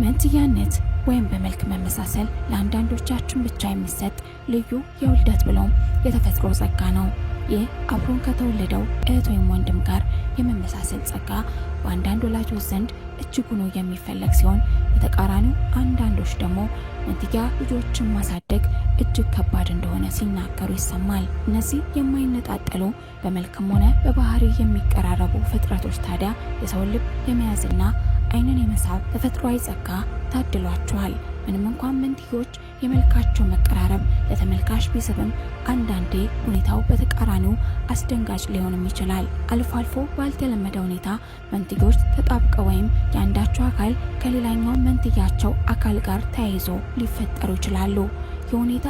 መንትያነት ወይም በመልክ መመሳሰል ለአንዳንዶቻችን ብቻ የሚሰጥ ልዩ የውልደት ብሎም የተፈጥሮ ጸጋ ነው። ይህ አብሮን ከተወለደው እህት ወይም ወንድም ጋር የመመሳሰል ጸጋ በአንዳንድ ወላጆች ዘንድ እጅጉን የሚፈለግ ሲሆን፣ በተቃራኒው አንዳንዶች ደግሞ መንትያ ልጆችን ማሳደግ እጅግ ከባድ እንደሆነ ሲናገሩ ይሰማል። እነዚህ የማይነጣጠሉ በመልክም ሆነ በባህሪ የሚቀራረቡ ፍጥረቶች ታዲያ የሰው ልብ የመያዝና ዓይንን የመሳብ ተፈጥሯዊ ጸጋ ታድሏቸዋል። ምንም እንኳን መንትዮች የመልካቸው መቀራረብ ለተመልካች ቢስብም አንዳንዴ ሁኔታው በተቃራኒው አስደንጋጭ ሊሆንም ይችላል። አልፎ አልፎ ባልተለመደ ሁኔታ መንትዮች ተጣብቀው ወይም የአንዳቸው አካል ከሌላኛው መንትያቸው አካል ጋር ተያይዞ ሊፈጠሩ ይችላሉ። ይህ ሁኔታ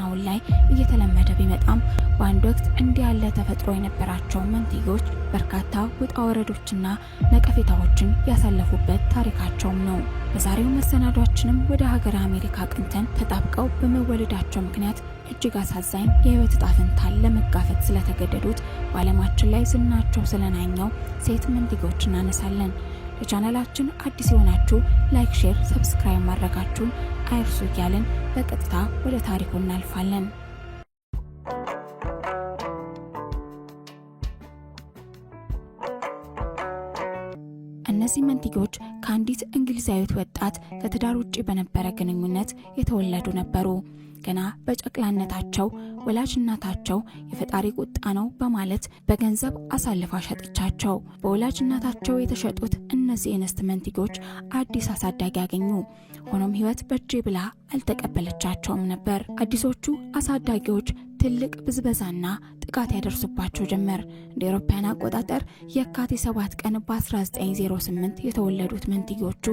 አሁን ላይ እየተለመደ ቢመጣም በአንድ ወቅት እንዲህ ያለ ተፈጥሮ የነበራቸው መንትዮች በርካታ ውጣ ወረዶችና ነቀፌታዎችን ያሳለፉበት ታሪካቸውም ነው። በዛሬው መሰናዷችንም ወደ ሀገር አሜሪካ ቅንተን ተጣብቀው በመወለዳቸው ምክንያት እጅግ አሳዛኝ የህይወት ዕጣ ፈንታን ለመጋፈጥ ስለተገደዱት በዓለማችን ላይ ዝናቸው ስለናኘው ሴት መንትዮች እናነሳለን። ለቻናላችን አዲስ የሆናችሁ ላይክ፣ ሼር፣ ሰብስክራይብ ማድረጋችሁን አይርሱ እያልን በቀጥታ ወደ ታሪኩ እናልፋለን። እነዚህ መንትዮች ከአንዲት እንግሊዛዊት ወጣት ከትዳር ውጪ በነበረ ግንኙነት የተወለዱ ነበሩ። ገና በጨቅላነታቸው ወላጅ እናታቸው የፈጣሪ ቁጣ ነው በማለት በገንዘብ አሳልፋ ሸጠቻቸው። በወላጅ እናታቸው የተሸጡት እነዚህ እንስት መንትዮች አዲስ አሳዳጊ ያገኙ። ሆኖም ህይወት በእጄ ብላ አልተቀበለቻቸውም ነበር። አዲሶቹ አሳዳጊዎች ትልቅ ብዝበዛና ጥቃት ያደርሱባቸው ጀመር። እንደ አውሮፓውያን አቆጣጠር የካቲት 7 ቀን በ1908 የተወለዱት መንትዮቹ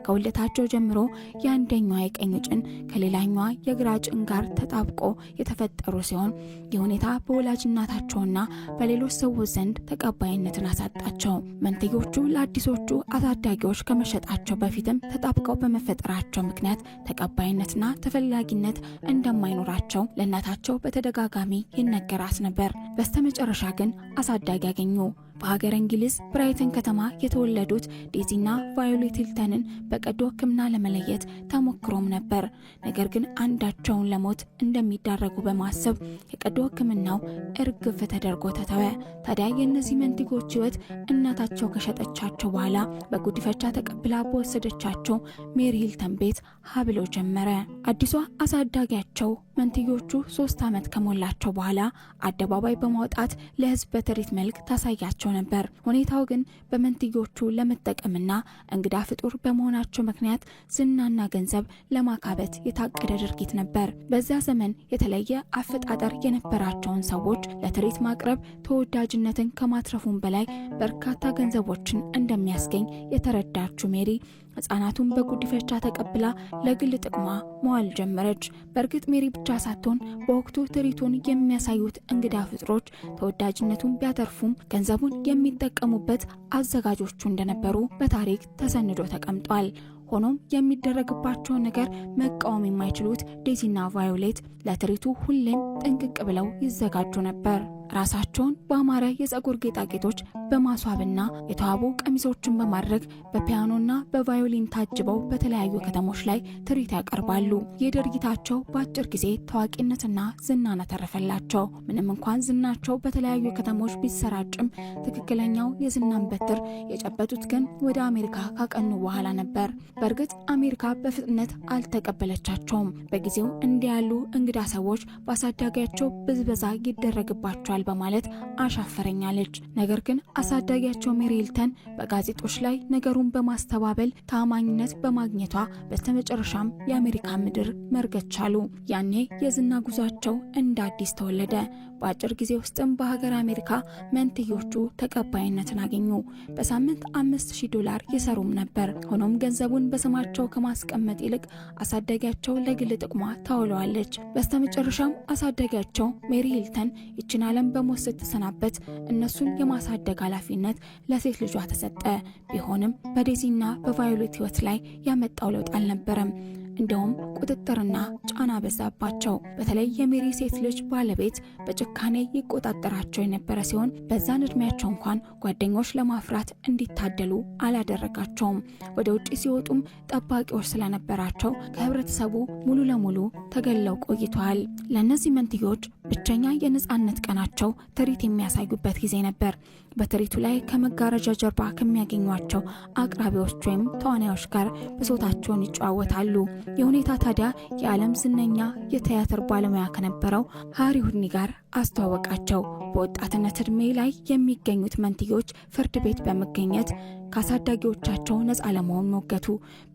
ከውልደታቸው ጀምሮ የአንደኛዋ የቀኝ ጭን ከሌላኛዋ የግራ ጭን ጋር ተጣብቆ የተፈጠሩ ሲሆን ይህ ሁኔታ በወላጅ እናታቸውና በሌሎች ሰዎች ዘንድ ተቀባይነትን አሳጣቸው። መንትዮቹ ለአዲሶቹ አሳዳጊዎች ከመሸጣቸው በፊትም ተጣብቀው በመፈጠራቸው ምክንያት ተቀባይነትና ተፈላጊነት እንደማይኖራቸው ለእናታቸው በተደጋጋሚ ይነገራት ነበር። በስተመጨረሻ ግን አሳዳጊ ያገኙ። በሀገር እንግሊዝ ብራይተን ከተማ የተወለዱት ዴዚና ቫዮሌት ሂልተንን በቀዶ ሕክምና ለመለየት ተሞክሮም ነበር። ነገር ግን አንዳቸውን ለሞት እንደሚዳረጉ በማሰብ የቀዶ ሕክምናው እርግፍ ተደርጎ ተተወ። ታዲያ የእነዚህ መንትዮች ሕይወት እናታቸው ከሸጠቻቸው በኋላ በጉዲፈቻ ተቀብላ በወሰደቻቸው ሜሪ ሂልተን ቤት ሀብሎ ጀመረ። አዲሷ አሳዳጊያቸው መንትዮቹ 3 ዓመት ከሞላቸው በኋላ አደባባይ በማውጣት ለሕዝብ በትርኢት መልክ ታሳያቸው ነበር። ሁኔታው ግን በመንትዮቹ ለመጠቀምና እንግዳ ፍጡር በመሆናቸው ምክንያት ዝናና ገንዘብ ለማካበት የታቀደ ድርጊት ነበር። በዛ ዘመን የተለየ አፈጣጠር የነበራቸውን ሰዎች ለትርኢት ማቅረብ ተወዳጅነትን ከማትረፉም በላይ በርካታ ገንዘቦችን እንደሚያስገኝ የተረዳችው ሜሪ ሕፃናቱን በጉዲፈቻ ተቀብላ ለግል ጥቅሟ መዋል ጀመረች። በእርግጥ ሜሪ ብቻ ሳትሆን በወቅቱ ትርኢቱን የሚያሳዩት እንግዳ ፍጥሮች ተወዳጅነቱን ቢያተርፉም ገንዘቡን የሚጠቀሙበት አዘጋጆቹ እንደነበሩ በታሪክ ተሰንዶ ተቀምጧል። ሆኖም የሚደረግባቸውን ነገር መቃወም የማይችሉት ዴዚና ቫዮሌት ለትርኢቱ ሁሌም ጥንቅቅ ብለው ይዘጋጁ ነበር። ራሳቸውን በአማረ የፀጉር ጌጣጌጦች በማስዋብና የተዋቡ ቀሚሶችን በማድረግ በፒያኖና በቫዮሊን ታጅበው በተለያዩ ከተሞች ላይ ትርኢት ያቀርባሉ። ይህ ድርጊታቸው በአጭር ጊዜ ታዋቂነትና ዝናን አተረፈላቸው። ምንም እንኳን ዝናቸው በተለያዩ ከተሞች ቢሰራጭም ትክክለኛው የዝናን በትር የጨበጡት ግን ወደ አሜሪካ ካቀኑ በኋላ ነበር። በእርግጥ አሜሪካ በፍጥነት አልተቀበለቻቸውም። በጊዜው እንዲህ ያሉ እንግዳ ሰዎች በአሳዳጊያቸው ብዝበዛ ይደረግባቸዋል በማለት አሻፈረኛለች። ነገር ግን አሳዳጊያቸው ሜሪ ሂልተን በጋዜጦች ላይ ነገሩን በማስተባበል ታማኝነት በማግኘቷ በስተመጨረሻም የአሜሪካ ምድር መርገጥ ቻሉ። ያኔ የዝና ጉዟቸው እንደ አዲስ ተወለደ። በአጭር ጊዜ ውስጥም በሀገር አሜሪካ መንትዮቹ ተቀባይነትን አገኙ። በሳምንት $5000 ይሰሩም ነበር። ሆኖም ገንዘቡን በስማቸው ከማስቀመጥ ይልቅ አሳዳጊያቸው ለግል ጥቅሟ ታውለዋለች። በስተመጨረሻም አሳዳጊያቸው ሜሪ ሂልተን ይችን ዓለም በሞት ስትሰናበት እነሱን የማሳደግ ኃላፊነት ለሴት ልጇ ተሰጠ። ቢሆንም በዴዚና በቫዮሌት ሕይወት ላይ ያመጣው ለውጥ አልነበረም። እንደውም ቁጥጥርና ጫና በዛባቸው። በተለይ የሜሪ ሴት ልጅ ባለቤት በጭካኔ ይቆጣጠራቸው የነበረ ሲሆን በዛን እድሜያቸው እንኳን ጓደኞች ለማፍራት እንዲታደሉ አላደረጋቸውም። ወደ ውጪ ሲወጡም ጠባቂዎች ስለነበራቸው ከህብረተሰቡ ሙሉ ለሙሉ ተገለው ቆይተዋል። ለእነዚህ መንትዮች ብቸኛ የነጻነት ቀናቸው ትርኢት የሚያሳዩበት ጊዜ ነበር። በትርኢቱ ላይ ከመጋረጃ ጀርባ ከሚያገኟቸው አቅራቢዎች ወይም ተዋናዮች ጋር ብሶታቸውን ይጨዋወታሉ። የሁኔታ ታዲያ የዓለም ዝነኛ የቲያትር ባለሙያ ከነበረው ሃሪ ሁድኒ ጋር አስተዋወቃቸው። በወጣትነት እድሜ ላይ የሚገኙት መንትዮች ፍርድ ቤት በመገኘት ካሳዳጊዎቻቸው ነፃ ለመሆን ሞገቱ።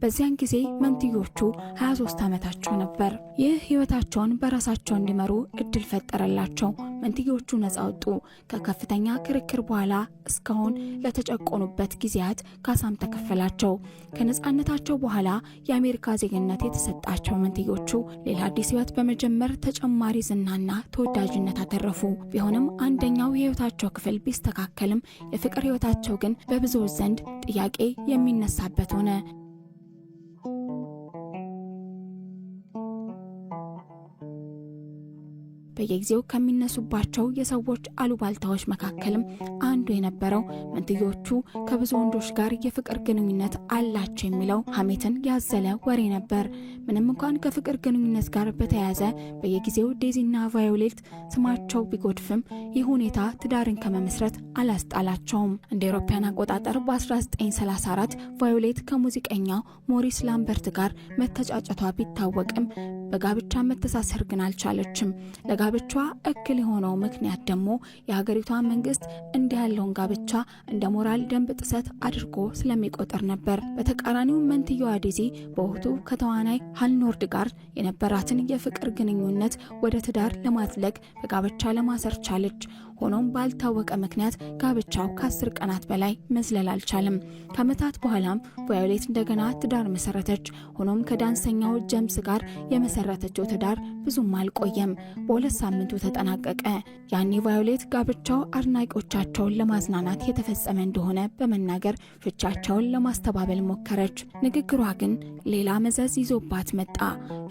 በዚያን ጊዜ መንትዮቹ 23 ዓመታቸው ነበር። ይህ ህይወታቸውን በራሳቸው እንዲመሩ እድል ፈጠረላቸው። መንትዮቹ ነፃ ወጡ። ከከፍተኛ ክርክር በኋላ እስካሁን ለተጨቆኑበት ጊዜያት ካሳም ተከፈላቸው። ከነፃነታቸው በኋላ የአሜሪካ ዜግነት የተሰጣቸው መንትዮቹ ሌላ አዲስ ህይወት በመጀመር ተጨማሪ ዝናና ተወዳጅነት አተረፉ። ቢሆንም አንደኛው የህይወታቸው ክፍል ቢስተካከልም የፍቅር ህይወታቸው ግን በብዙዎች ዘንድ ጥያቄ የሚነሳበት ሆነ። በየጊዜው ከሚነሱባቸው የሰዎች አሉባልታዎች መካከልም አንዱ የነበረው መንትዮቹ ከብዙ ወንዶች ጋር የፍቅር ግንኙነት አላቸው የሚለው ሐሜትን ያዘለ ወሬ ነበር። ምንም እንኳን ከፍቅር ግንኙነት ጋር በተያያዘ በየጊዜው ዴዚና ቫዮሌት ስማቸው ቢጎድፍም ይህ ሁኔታ ትዳርን ከመመስረት አላስጣላቸውም። እንደ አውሮፓውያን አቆጣጠር በ1934 ቫዮሌት ከሙዚቀኛው ሞሪስ ላምበርት ጋር መተጫጨቷ ቢታወቅም በጋብቻ መተሳሰር ግን አልቻለችም። ለጋብቻ እክል የሆነው ምክንያት ደግሞ የሀገሪቷ መንግስት እንዲህ ያለውን ጋብቻ እንደ ሞራል ደንብ ጥሰት አድርጎ ስለሚቆጥር ነበር። በተቃራኒው መንትዮዋ ዴዚ በወቅቱ ከተዋናይ ሃልኖርድ ጋር የነበራትን የፍቅር ግንኙነት ወደ ትዳር ለማዝለቅ በጋብቻ ለማሰር ቻለች። ሆኖም ባልታወቀ ምክንያት ጋብቻው ከ10 ቀናት በላይ መዝለል አልቻለም። ከዓመታት በኋላም ቫዮሌት እንደገና ትዳር መሰረተች። ሆኖም ከዳንሰኛው ጀምስ ጋር የመሰረተችው ትዳር ብዙም አልቆየም። በ2 ሳምንቱ ተጠናቀቀ። ያኔ ቫዮሌት ጋብቻው አድናቂዎቻቸውን ለማዝናናት የተፈጸመ እንደሆነ በመናገር ፍቻቸውን ለማስተባበል ሞከረች። ንግግሯ ግን ሌላ መዘዝ ይዞባት መጣ።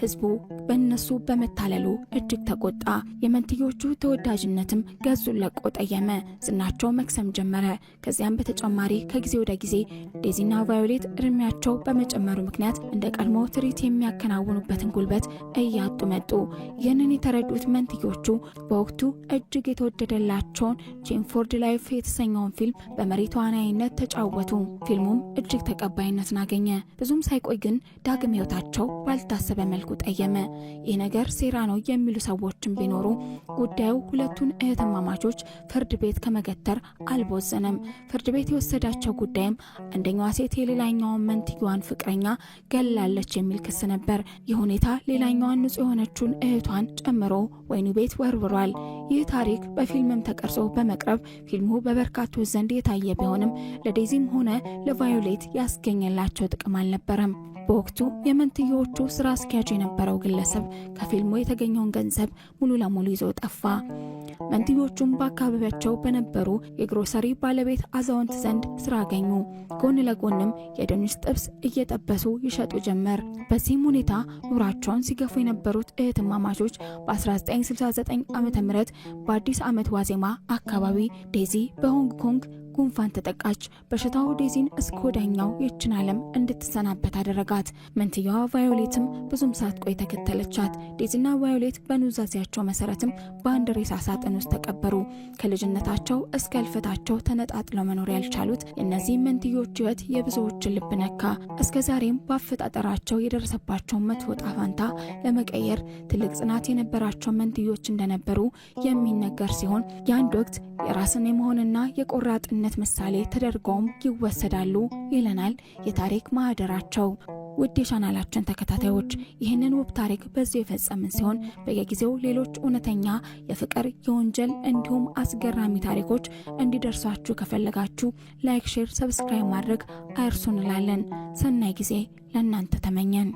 ህዝቡ በእነሱ በመታለሉ እጅግ ተቆጣ። የመንትዮቹ ተወዳጅነትም ገዙ ለቆ ጠየመ። ዝናቸው መክሰም ጀመረ። ከዚያም በተጨማሪ ከጊዜ ወደ ጊዜ ዴዚና ቫዮሌት እድሜያቸው በመጨመሩ ምክንያት እንደ ቀድሞ ትርኢት የሚያከናውኑበትን ጉልበት እያጡ መጡ። ይህንን የተረዱት መንትዮቹ በወቅቱ እጅግ የተወደደላቸውን ጄን ፎርድ ላይፍ የተሰኘውን ፊልም በመሪ ተዋናይነት ተጫወቱ። ፊልሙም እጅግ ተቀባይነትን አገኘ። ብዙም ሳይቆይ ግን ዳግም ህይወታቸው ባልታሰበ መልኩ ጠየመ። ይህ ነገር ሴራ ነው የሚሉ ሰዎችን ቢኖሩ ጉዳዩ ሁለቱን እህትማማቾች ፍርድ ቤት ከመገተር አልቦዘነም። ፍርድ ቤት የወሰዳቸው ጉዳይም አንደኛዋ ሴት የሌላኛዋን መንትዮዋን ፍቅረኛ ገላለች የሚል ክስ ነበር። ይህ ሁኔታ ሌላኛዋን ንጹህ የሆነችውን እህቷን ጨምሮ ወህኒ ቤት ወርውሯል። ይህ ታሪክ በፊልምም ተቀርጾ በመቅረብ ፊልሙ በበርካቶች ዘንድ የታየ ቢሆንም ለዴዚም ሆነ ለቫዮሌት ያስገኘላቸው ጥቅም አልነበረም። በወቅቱ የመንትዮቹ ስራ አስኪያጅ የነበረው ግለሰብ ከፊልሙ የተገኘውን ገንዘብ ሙሉ ለሙሉ ይዞ ጠፋ። መንትዮቹም በአካባቢያቸው በነበሩ የግሮሰሪ ባለቤት አዛውንት ዘንድ ስራ አገኙ። ጎን ለጎንም የድንች ጥብስ እየጠበሱ ይሸጡ ጀመር። በዚህም ሁኔታ ኑራቸውን ሲገፉ የነበሩት እህትማማቾች በ1969 ዓ.ም በአዲስ ዓመት ዋዜማ አካባቢ ዴዚ በሆንግ ኮንግ ጉንፋን ተጠቃች። በሽታው ዴዚን እስከ ወዲያኛው ይህችን ዓለም እንድትሰናበት አደረጋት። መንትዮዋ ቫዮሌትም ብዙም ሳትቆይ ተከተለቻት። ዴዚና ቫዮሌት በኑዛዜያቸው መሰረትም በአንድ ሬሳ ሳጥን ውስጥ ተቀበሩ። ከልጅነታቸው እስከ እልፈታቸው ተነጣጥለው መኖር ያልቻሉት የእነዚህ መንትዮች ህይወት የብዙዎችን ልብ ነካ። እስከ ዛሬም በአፈጣጠራቸው የደረሰባቸውን መጥፎ ዕጣ ፈንታ ለመቀየር ትልቅ ጽናት የነበራቸው መንትዮች እንደነበሩ የሚነገር ሲሆን የአንድ ወቅት የራስን የመሆንና የቆራጥነት ምሳሌ ተደርገውም ይወሰዳሉ ይለናል የታሪክ ማህደራቸው። ውድ የቻናላችን ተከታታዮች ይህንን ውብ ታሪክ በዚሁ የፈጸምን ሲሆን በየጊዜው ሌሎች እውነተኛ የፍቅር፣ የወንጀል እንዲሁም አስገራሚ ታሪኮች እንዲደርሷችሁ ከፈለጋችሁ ላይክ፣ ሼር፣ ሰብስክራይብ ማድረግ አይርሱ እንላለን። ሰናይ ጊዜ ለእናንተ ተመኘን።